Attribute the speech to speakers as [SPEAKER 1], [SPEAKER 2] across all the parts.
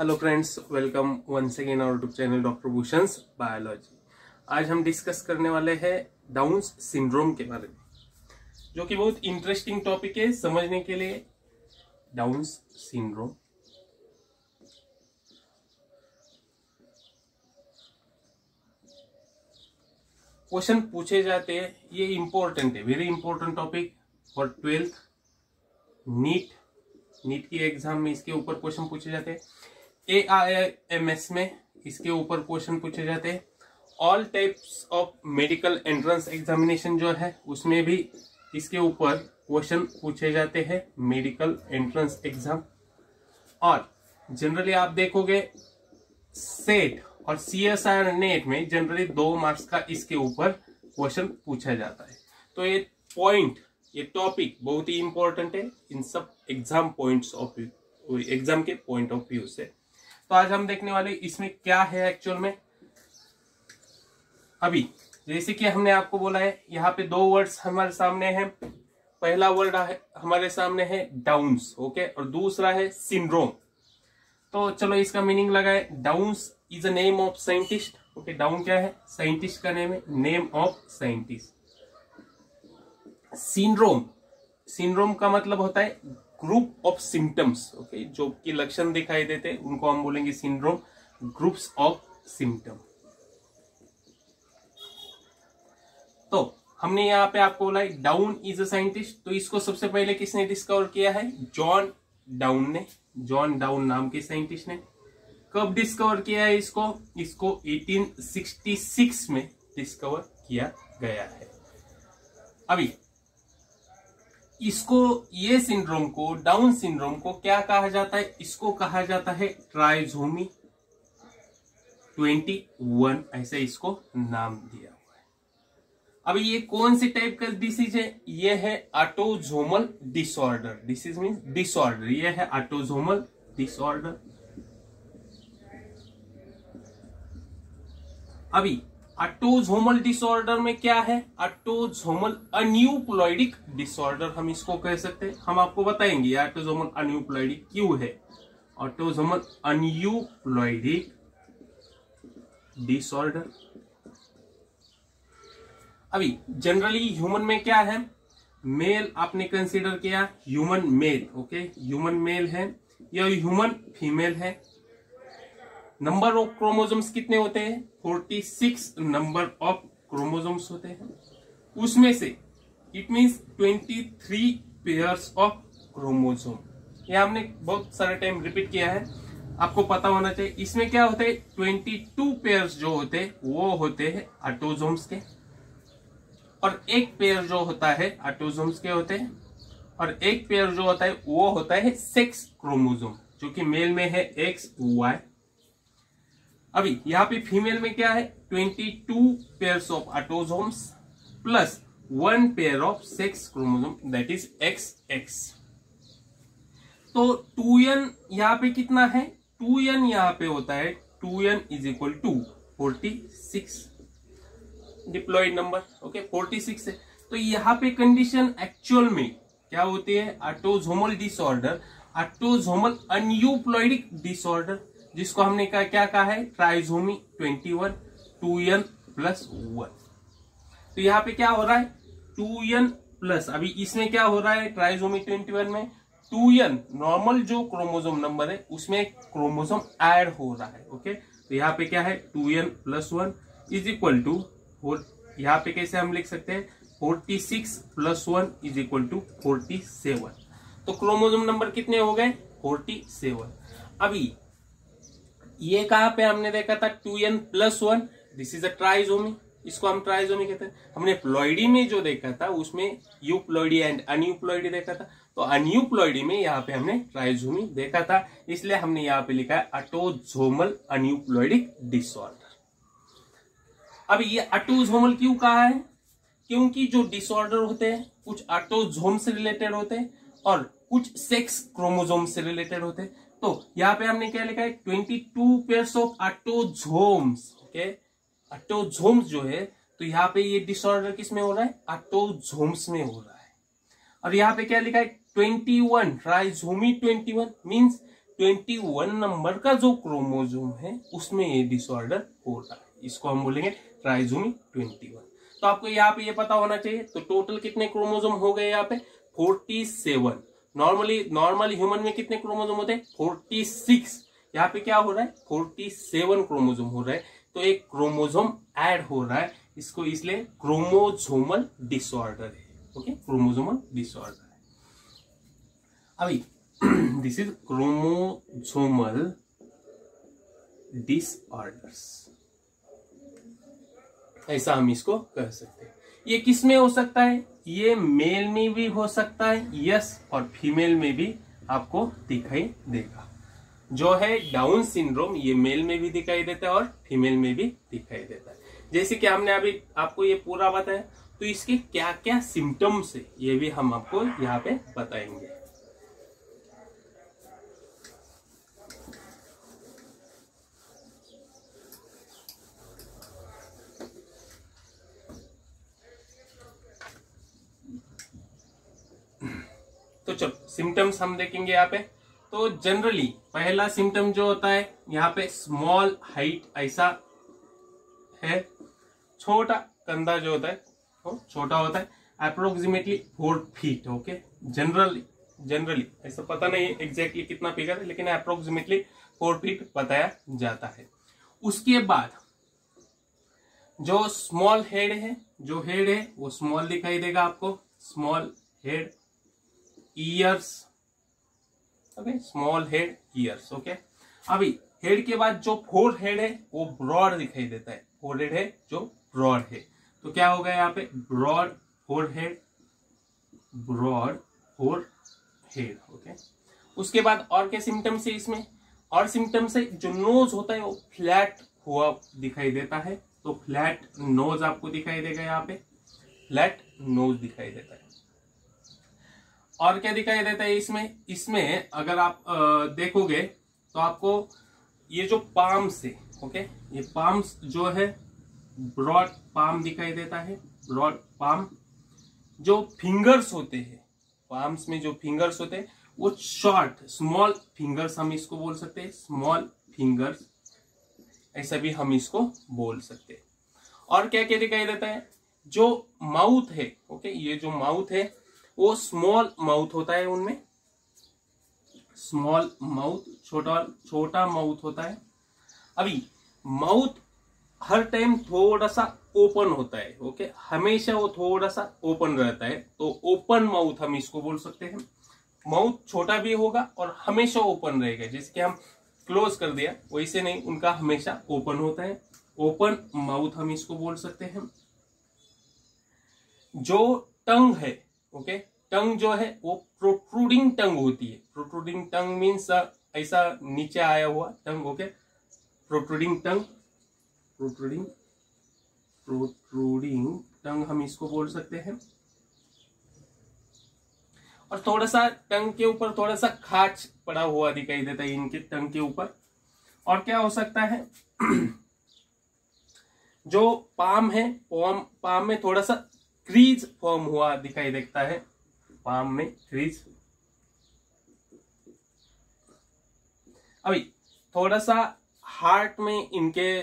[SPEAKER 1] Hello friends, welcome once again our YouTube channel doctor Bhushan's biology. आज हम discuss करने वाले हैं डाउन सिंड्रोम के बारे में, जो कि बहुत इंटरेस्टिंग टॉपिक है समझने के लिए। डाउन सिंड्रोम क्वेश्चन पूछे जाते हैं, ये इंपॉर्टेंट है, very important topic for 12th NEET की एग्जाम में इसके ऊपर क्वेश्चन पूछे जाते हैं। AIMS में इसके ऊपर क्वेश्चन पूछे जाते हैं। All types of medical entrance examination जो है उसमें भी इसके ऊपर क्वेश्चन पूछे जाते हैं, मेडिकल एंट्रेंस एग्जाम। और जनरली आप देखोगे सेट और CSIR नेट में जनरली 2 मार्क्स का इसके ऊपर क्वेश्चन पूछा जाता है। तो ये टॉपिक बहुत ही इंपॉर्टेंट है इन सब exam points of view, exam के पॉइंट ऑफ व्यू से। तो आज हम देखने वाले इसमें क्या है एक्चुअल में। अभी जैसे कि हमने आपको बोला है, यहाँ पे 2 वर्ड्स हमारे सामने हैं। पहला वर्ड हमारे सामने है डाउन्स, ओके, और दूसरा है सिंड्रोम। तो चलो इसका मीनिंग लगाए। Downs is a name of scientist, okay. Down क्या है? साइंटिस्ट का नेम है, नेम ऑफ साइंटिस्ट। सिंड्रोम का मतलब होता है ग्रुप ऑफ सिम्टम्स, ओके, जो कि लक्षण दिखाई देते हैं उनको हम बोलेंगे सिंड्रोम, ग्रुप्स ऑफ सिम्टम। तो हमने यहाँ पे आपको बोला है डाउन इज अ साइंटिस्ट। तो इसको सबसे पहले किसने डिस्कवर किया है? जॉन डाउन ने, जॉन डाउन नाम के साइंटिस्ट ने। कब डिस्कवर किया है इसको? 1866 में डिस्कवर किया गया है। अभी इसको, ये सिंड्रोम को, डाउन सिंड्रोम को क्या कहा जाता है? इसको कहा जाता है ट्राइसोमी 21, ऐसे इसको नाम दिया हुआ है। अभी ये कौन सी टाइप का डिसीज है? ये है autosomal disorder. Disease means disorder, ये है ऑटोसोमल डिसऑर्डर। अभी ऑटोसोमल डिसऑर्डर में क्या है? ऑटोसोमल अन्यूप्लॉइडिक डिसऑर्डर हम इसको कह सकते हैं। हम आपको बताएंगे ऑटोसोमल अन्यूप्लॉइडिक क्यों है। Autosomal aneuploidic disorder. अभी जनरली ह्यूमन में क्या है? मेल आपने कंसीडर किया, human male, okay, human male है या ह्यूमन फीमेल है। नंबर ऑफ क्रोमोसोम्स कितने होते हैं? 46 नंबर ऑफ क्रोमोसोम्स होते हैं। उसमें से it means 23 pairs of chromosome. ये हमने बहुत सारे टाइम रिपीट किया है, आपको पता होना चाहिए। इसमें क्या होते हैं? 22 पेयर्स जो होते हैं वो होते हैं ऑटोसोम्स के, और एक पेयर जो होता है ऑटोसोम्स के होते हैं, और एक पेयर जो होता है वो होता है सेक्स क्रोमोसोम, जो कि मेल में है XY। अभी यहाँ पे फीमेल में क्या है? 22 pairs of autosomes plus 1 pair of sex chromosome, that is XX। तो 2n यहाँ पे कितना है? 2n यहाँ पे होता है 2n is equal to 46 diploid number, okay, 46 है। तो यहाँ पे कंडीशन एक्चुअल में क्या होती है? ऑटोसोमल डिसऑर्डर, ऑटोसोमल अनयूप्लॉइडिक डिसऑर्डर, जिसको हमने क्या कहा है? Trisomy 21, 2n plus 1। तो यहाँ पे क्या हो रहा है? 2n प्लस, अभी इसमें क्या हो रहा है? ट्राइसोमी 21 में 2n नॉर्मल जो क्रोमोसोम नंबर है उसमें क्रोमोसोम ऐड हो रहा है, ओके। तो यहाँ पे क्या है? 2n plus 1 is equal to, यहाँ पे कैसे हम लिख सकते हैं? 46 प्लस 1 इज इक्वल टू 47। तो क्रोमोसोम नंबर कितने हो गए? 47। अभी ये कहां पे हमने देखा था? 2n plus 1, this is a trisomy, इसको हम ट्राइसोमी कहते हैं। हमने प्लॉइडी में जो देखा था उसमें यूप्लॉइडी एंड अनयूप्लॉइडी देखा था, तो अनयूप्लॉइडी में यहाँ पे हमने ट्राइसोमी देखा था, इसलिए हमने यहाँ पे लिखा है ऑटोसोमल अनयूप्लॉइडिक डिसऑर्डर। अब ये ऑटोसोमल क्यों कहा है? क्योंकि जो डिसऑर्डर होते हैं कुछ ऑटोसोम से रिलेटेड होते हैं और कुछ सेक्स क्रोमोसोम से रिलेटेड होते हैं। तो यहाँ पे हमने क्या लिखा है? 22 pairs of autosomes, okay. Autosomes जो है, तो यहाँ पे ये डिसऑर्डर किस में हो रहा है? ऑटोसोम्स में हो रहा है। और यहाँ पे क्या लिखा है? 21, ट्राइसोमी 21 मींस 21 नंबर का जो क्रोमोसोम है उसमें ये डिसऑर्डर हो रहा है, इसको हम बोलेंगे ट्राइसोमी 21। तो आपको यहाँ पे ये पता होना चाहिए। तो टोटल कितने क्रोमोसोम हो गए यहाँ पे 47। नॉर्मल ह्यूमन में कितने क्रोमोसोम होते हैं 46। यहाँ पे क्या हो रहा है 47 क्रोमोसोम हो रहा है। तो एक क्रोमोसोम ऐड हो रहा है, इसको इसलिए क्रोमोसोमल डिसऑर्डर है। ओके, क्रोमोसोमल डिसऑर्डर है। अभी दिस इज क्रोमोसोमल डिसऑर्डर्स, ऐसा हम इसको कह सकते हैं। ये किस में हो सकता है, ये मेल में भी हो सकता है, यस, और फीमेल में भी आपको दिखाई देगा। जो है डाउन सिंड्रोम, ये मेल में भी दिखाई देता है और फीमेल में भी दिखाई देता है। जैसे कि हमने अभी आपको ये पूरा बताया, तो इसके क्या क्या सिम्टम्स है ये भी हम आपको यहाँ पे बताएंगे। तो चलो सिम्टम्स हम देखेंगे यहाँ पे। तो जनरली पहला सिम्टम जो होता है यहाँ पे स्मॉल हाइट ऐसा है, छोटा कंधा जो होता है वो छोटा होता है, अप्रोक्सीमेटली 4 फीट। ओके, जनरली ऐसा पता नहीं है एग्जैक्टली कितना फिगर है, लेकिन अप्रोक्सीमेटली 4 फीट बताया जाता है। उसके बाद जो स्मॉल हेड है, वो स्मॉल दिखाई देगा आपको, small head, years, okay, small head, years. Okay, अभी हेड के बाद जो फोर हेड है वो ब्रॉड दिखाई देता है, फोर हेड है जो ब्रॉड है। तो क्या होगा यहाँ पे broad forehead, broad forehead. Okay, उसके बाद और क्या सिम्टम्स है इसमें, और सिम्टम्स है जो नोज होता है वो फ्लैट हुआ दिखाई देता है। तो फ्लैट नोज आपको दिखाई देगा, यहाँ पे फ्लैट नोज दिखाई देता है। और क्या दिखाई देता है इसमें अगर आप देखोगे तो आपको ये जो पाम्स है, ओके, ये पाम्स जो है ब्रॉड पाम दिखाई देता है, ब्रॉड पाम। जो फिंगर्स होते हैं पाम्स में, जो फिंगर्स होते हैं वो शॉर्ट स्मॉल फिंगर्स हम इसको बोल सकते हैं, स्मॉल फिंगर्स ऐसा भी हम इसको बोल सकते हैं। और क्या क्या दिखाई देता है, जो माउथ है, ओके, ये जो माउथ है वो स्मॉल माउथ होता है, उनमें स्मॉल माउथ, छोटा माउथ होता है। अभी माउथ हर टाइम थोड़ा सा ओपन होता है, ओके, हमेशा वो थोड़ा सा ओपन रहता है, तो ओपन माउथ हम इसको बोल सकते हैं। माउथ छोटा भी होगा और हमेशा ओपन रहेगा, जैसे कि हम क्लोज कर दिया वैसे नहीं, उनका हमेशा ओपन होता है, ओपन माउथ हम इसको बोल सकते हैं। जो टंग है, ओके, टंग जो है वो प्रोट्रूडिंग टंग होती है। प्रोट्रूडिंग टंग मीन्स ऐसा नीचे आया हुआ टंग, ओके, प्रोट्रूडिंग टंग, प्रोट्रूडिंग टंग हम इसको बोल सकते हैं। और थोड़ा सा टंग के ऊपर थोड़ा सा खाच पड़ा हुआ दिखाई देता है इनके टंग के ऊपर। और क्या हो सकता है जो पाम है, पाम में थोड़ा सा क्रीज फॉर्म हुआ दिखाई देता है, पाम में क्रीज। अभी थोड़ा सा हार्ट में इनके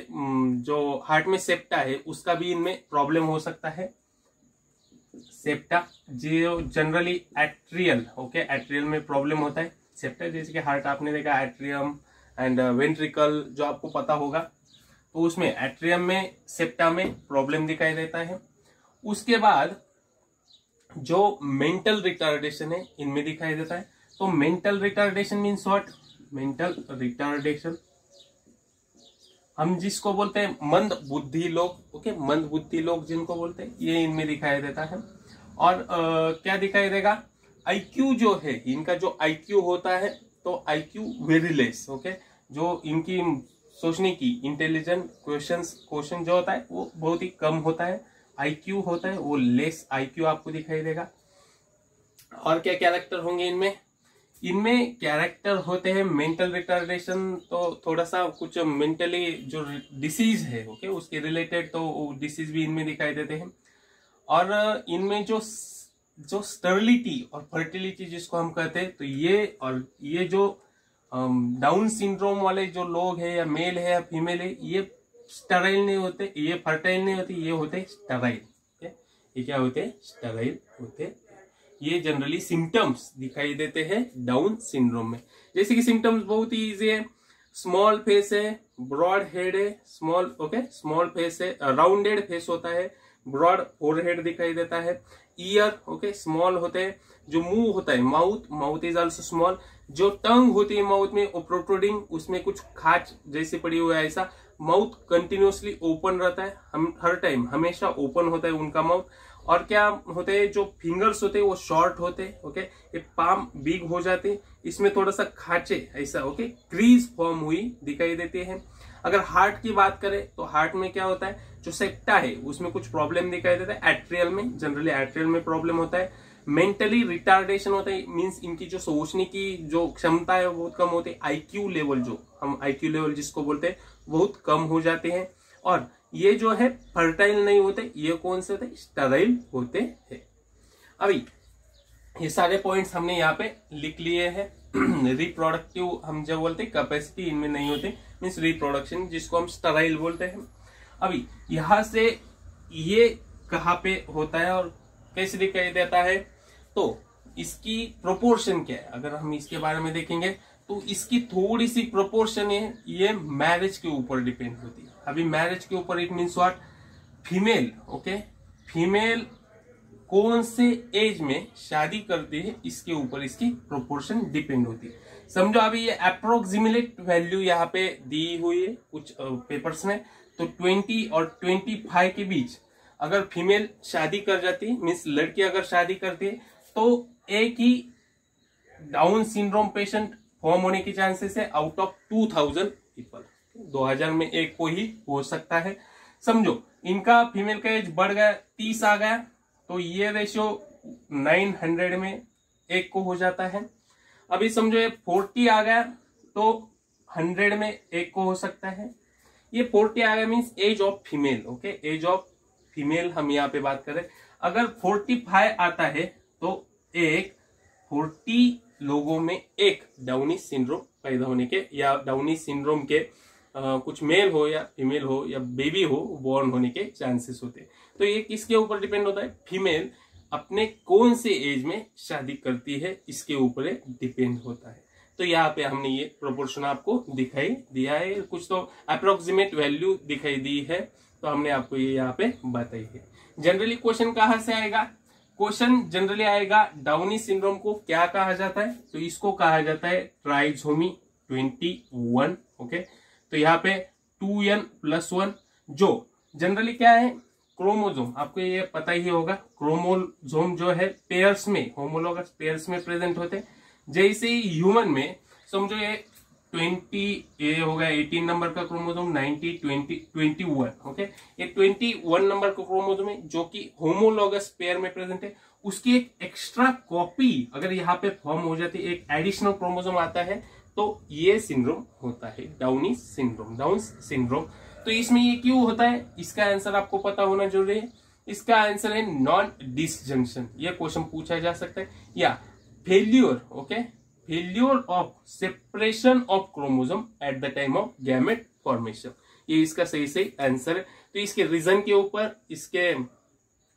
[SPEAKER 1] जो हार्ट में सेप्टा है उसका भी इनमें प्रॉब्लम हो सकता है। सेप्टा जो जनरली एट्रियल, ओके, एट्रियल में प्रॉब्लम होता है सेप्टा, जैसे कि हार्ट आपने देखा एट्रियम एंड वेंट्रिकल जो आपको पता होगा, तो उसमें एट्रियम में सेप्टा में प्रॉब्लम दिखाई देता है। उसके बाद जो मेंटल रिटार्डेशन है इनमें दिखाई देता है। तो mental retardation means what, mental retardation हम जिसको बोलते हैं मंद बुद्धि लोग, ओके, मंद बुद्धि लोग जिनको बोलते हैं, ये इनमें दिखाई देता है। और क्या दिखाई देगा, आईक्यू जो है इनका, जो आईक्यू होता है, तो आईक्यू वेरी लेस, ओके, जो इनकी सोचने की इंटेलिजेंट क्वेश्चन जो होता है वो बहुत ही कम होता है, आईक्यू होता है वो लेस आईक्यू आपको दिखाई देगा। और क्या कैरेक्टर होंगे इनमें कैरेक्टर होते हैं मेंटल रिटार्डेशन, तो थोड़ा सा कुछ मेंटली जो डिसीज है, ओके, उसके रिलेटेड तो डिसीज भी इनमें दिखाई देते हैं। और इनमें जो स्टर्लिटी और फर्टिलिटी जिसको हम कहते हैं, तो ये और ये जो डाउन सिंड्रोम वाले जो लोग हैं, या मेल है या फीमेल है, ये स्टेराइल नहीं होते, ये फर्टाइल नहीं होते, ये होते स्टेराइल। ये क्या होते हैं? स्टेराइल होते। ये जनरली सिम्टम्स दिखाई देते हैं डाउन सिंड्रोम में। जैसे कि सिम्टम्स बहुत ही इजी है, स्मॉल फेस है, ब्रॉड हेड है, स्मॉल फेस है, राउंडेड फेस होता है, ब्रॉड फोरहेड दिखाई देता है, ईयर स्मॉल होते हैं, जो मुंह होता है माउथ इज आल्सो स्मॉल, जो टंग होती है माउथ में वो प्रोट्रूडिंग, उसमें कुछ खाच जैसे पड़ी हुई है ऐसा, माउथ कंटिन्यूअसली ओपन रहता है, हम हर टाइम हमेशा ओपन होता है उनका माउथ। और क्या होते हैं, जो फिंगर्स होते हैं वो शॉर्ट होते हैं, ये पाम बिग हो जाते हैं, इसमें थोड़ा सा खांचे ऐसा क्रीज फॉर्म हुई दिखाई देती है। अगर हार्ट की बात करें तो हार्ट में क्या होता है, जो सेप्टा है उसमें कुछ प्रॉब्लम दिखाई देता है, एट्रियल में, जनरली एट्रियल में प्रॉब्लम होता है। मेंटली रिटार्डेशन होता है, मींस इनकी जो सोचने की जो क्षमता है वो बहुत कम होती है, आईक्यू लेवल, जो हम आईक्यू लेवल जिसको बोलते हैं, बहुत कम हो जाते हैं। और ये जो है फर्टाइल नहीं होते, ये कौन से होते हैं? स्टेराइल होते हैं। अभी ये सारे पॉइंट्स हमने यहाँ पे लिख लिए हैं। रिप्रोडक्टिव हम जब बोलते हैं कैपेसिटी इनमें नहीं होते, मीन्स रिप्रोडक्शन, जिसको हम स्टेराइल बोलते हैं। अभी यहां से ये कहाँ पे होता है और कैसे दिखाई देता है, तो इसकी प्रोपोर्शन क्या है, अगर हम इसके बारे में देखेंगे तो इसकी थोड़ी सी प्रोपोर्शन है, ये मैरिज के ऊपर डिपेंड होती है। अभी मैरिज के ऊपर it means what, female female कौन से एज में शादी करती है, इसके ऊपर इसकी प्रोपोर्शन डिपेंड होती है। समझो अभी ये अप्रोक्सीमेट वैल्यू यहाँ पे दी हुई है कुछ पेपर्स में, तो 20 और 25 के बीच अगर फीमेल शादी कर जाती है, मीन्स लड़की अगर शादी करती है, तो एक ही डाउन सिंड्रोम पेशेंट फॉर्म होने की चांसेस है आउट ऑफ 2000 पीपल। 2000 में एक को ही हो सकता है। समझो इनका फीमेल का एज बढ़ गया, 30 आ गया, तो ये रेशियो 900 में एक को हो जाता है। अभी समझो ये 40 आ गया, तो 100 में एक को हो सकता है। ये 40 आ गया means age of female, age of female हम यहाँ पे बात करें। अगर 45 आता है तो एक 40 लोगों में एक डाउनी सिंड्रोम पैदा होने के, या डाउनी सिंड्रोम के कुछ मेल हो या फीमेल हो या बेबी हो बॉर्न होने के चांसेस होते हैं। तो ये किसके ऊपर डिपेंड होता है, फीमेल अपने कौन से एज में शादी करती है इसके ऊपर डिपेंड होता है। तो यहाँ पे हमने ये प्रोपोर्शन आपको दिखाई दिया है, कुछ तो अप्रोक्सीमेट वैल्यू दिखाई दी है, तो हमने आपको ये यहाँ पे बताई है। जनरली क्वेश्चन कहाँ से आएगा, क्वेश्चन जनरली आएगा डाउनी सिंड्रोम को क्या कहा जाता है, तो इसको कहा जाता है ट्राइसोमी 21। तो यहाँ पे 2n+1, जो जनरली क्या है, क्रोमोसोम, आपको ये पता ही होगा, क्रोमोसोम जो है पेयर्स में, होमोलोगस पेयर्स में प्रेजेंट होते हैं। जैसे ह्यूमन में समझो ये 20 ये होगा 18 नंबर का क्रोमोसोम, 90, 20, 21। ये 21 नंबर का क्रोमोसोम है जो कि होमोलोगस पेयर में प्रेजेंट है। उसकी एक एक्स्ट्रा कॉपी अगर यहाँ पे फॉर्म हो जाती है, एक एडिशनल क्रोमोसोम आता है, तो ये सिंड्रोम होता है डाउनी सिंड्रोम, डाउन सिंड्रोम। तो इसमें ये क्यों होता है, इसका आंसर आपको पता होना जरूरी है। इसका आंसर है नॉन डिसजंक्शन, ये क्वेश्चन पूछा जा सकता है, या failure, failure of separation of chromosome at the time of gamete formation, ये इसका सही आंसर है। तो इसके रीजन के ऊपर,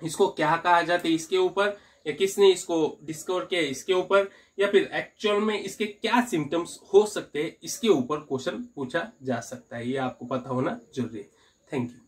[SPEAKER 1] इसको क्या कहा जाता है इसके ऊपर, या किसने इसको डिस्कवर किया इसके ऊपर, या फिर एक्चुअल में इसके क्या सिम्टम्स हो सकते हैं, इसके ऊपर क्वेश्चन पूछा जा सकता है। ये आपको पता होना जरूरी है। Thank you.